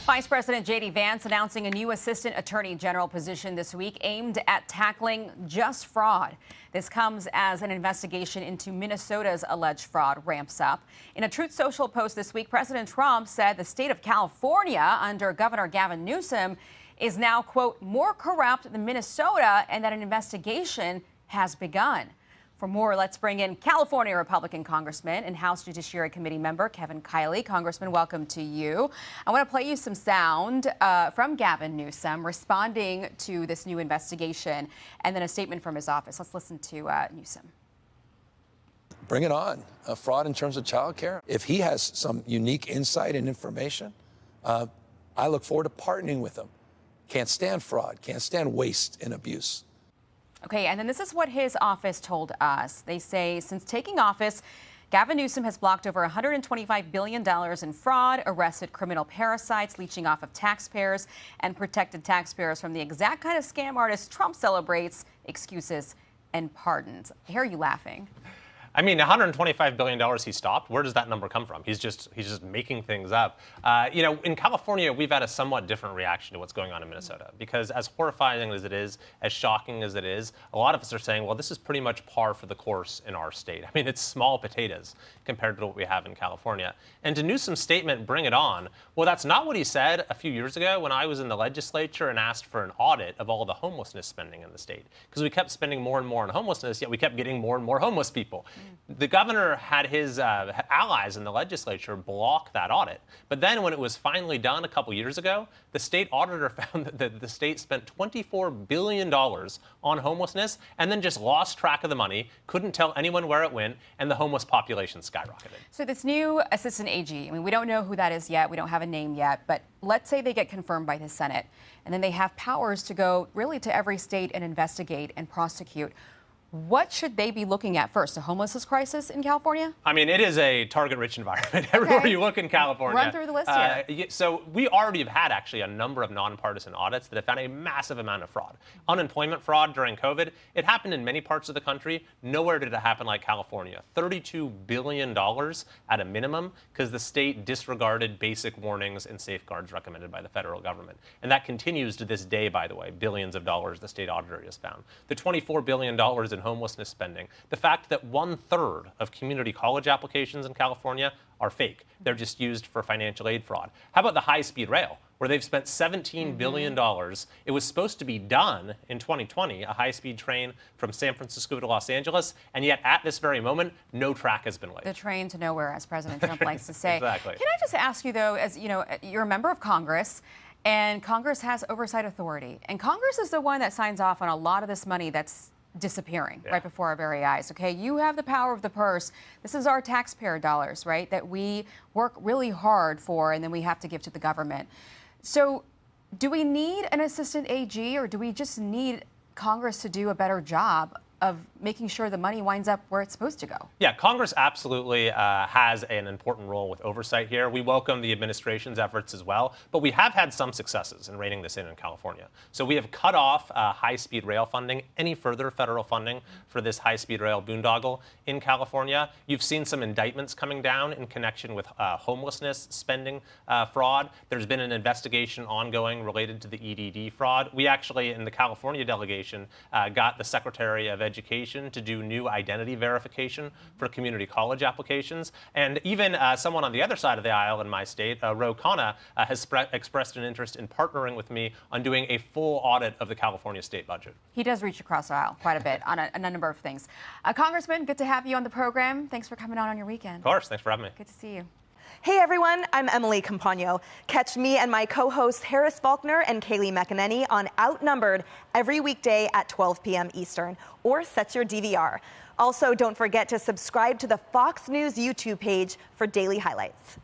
Vice President JD Vance announcing a new Assistant Attorney General position this week aimed at tackling just fraud. This comes as an investigation into Minnesota's alleged fraud ramps up. In a Truth Social post this week, President Trump said the state of California under Governor Gavin Newsom is now, quote, more corrupt than Minnesota, and that an investigation has begun. For more, let's bring in California Republican Congressman and House Judiciary Committee member Kevin Kiley. Congressman, welcome to you. I want to play you some sound from Gavin Newsom responding to this new investigation and then a statement from his office. Let's listen to Newsom. Bring it on. Fraud in terms of child care. If he has some unique insight and information, I look forward to partnering with him. Can't stand fraud, can't stand waste and abuse. Okay, and then this is what his office told us. They say since taking office, Gavin Newsom has blocked over $125 billion in fraud, arrested criminal parasites leeching off of taxpayers, and protected taxpayers from the exact kind of scam artists Trump celebrates, excuses and pardons. I hear you laughing. I mean, $125 billion he stopped. Where does that number come from? He's just making things up. In California, we've had a somewhat different reaction to what's going on in Minnesota, because as horrifying as it is, as shocking as it is, a lot of us are saying, well, this is pretty much par for the course in our state. I mean, it's small potatoes compared to what we have in California. And to Newsom's statement, bring it on, well, that's not what he said a few years ago when I was in the legislature and asked for an audit of all the homelessness spending in the state. Because we kept spending more and more on homelessness, yet we kept getting more and more homeless people. The governor had his allies in the legislature block that audit. But then when it was finally done a couple years ago, the state auditor found that the state spent $24 billion on homelessness and then just lost track of the money, couldn't tell anyone where it went, and the homeless population skyrocketed. So this new assistant AG, I mean, we don't know who that is yet. We don't have a name yet. But let's say they get confirmed by the Senate, and then they have powers to go really to every state and investigate and prosecute. What should they be looking at first? A homelessness crisis in California? I mean, it is a target-rich environment everywhere you look in California. Run through the list here. So we already have had actually a number of nonpartisan audits that have found a massive amount of fraud. Unemployment fraud during COVID, it happened in many parts of the country. Nowhere did it happen like California. $32 billion at a minimum because the state disregarded basic warnings and safeguards recommended by the federal government. And that continues to this day, by the way, billions of dollars the state auditor has found. The $24 billion in homelessness spending, the fact that 1/3 of community college applications in California are fake. They're just used for financial aid fraud. How about the high-speed rail, where they've spent $17 billion? It was supposed to be done in 2020, a high-speed train from San Francisco to Los Angeles, and yet at this very moment, no track has been laid. The train to nowhere, as President Trump likes to say. Exactly. Can I just ask you, though, as you know, you're a member of Congress, and Congress has oversight authority, and Congress is the one that signs off on a lot of this money that's disappearing right before our very eyes. Okay, you have the power of the purse. This is our taxpayer dollars, right, that we work really hard for and then we have to give to the government. So do we need an assistant AG, or do we just need Congress to do a better job of making sure the money winds up where it's supposed to go? Yeah, Congress absolutely has an important role with oversight here. We welcome the administration's efforts as well, but we have had some successes in reining this in California. So we have cut off high-speed rail funding, any further federal funding for this high-speed rail boondoggle in California. You've seen some indictments coming down in connection with homelessness spending fraud. There's been an investigation ongoing related to the EDD fraud. We actually, in the California delegation, got the Secretary of Education to do new identity verification for community college applications. And even someone on the other side of the aisle in my state, Ro Khanna, has expressed an interest in partnering with me on doing a full audit of the California state budget. He does reach across the aisle quite a bit on a number of things. Congressman, good to have you on the program. Thanks for coming on your weekend. Of course. Thanks for having me. Good to see you. Hey everyone, I'm Emily Campagno. Catch me and my co-hosts Harris Faulkner and Kaylee McEnany on Outnumbered every weekday at 12 p.m. Eastern, or set your DVR. Also, don't forget to subscribe to the Fox News YouTube page for daily highlights.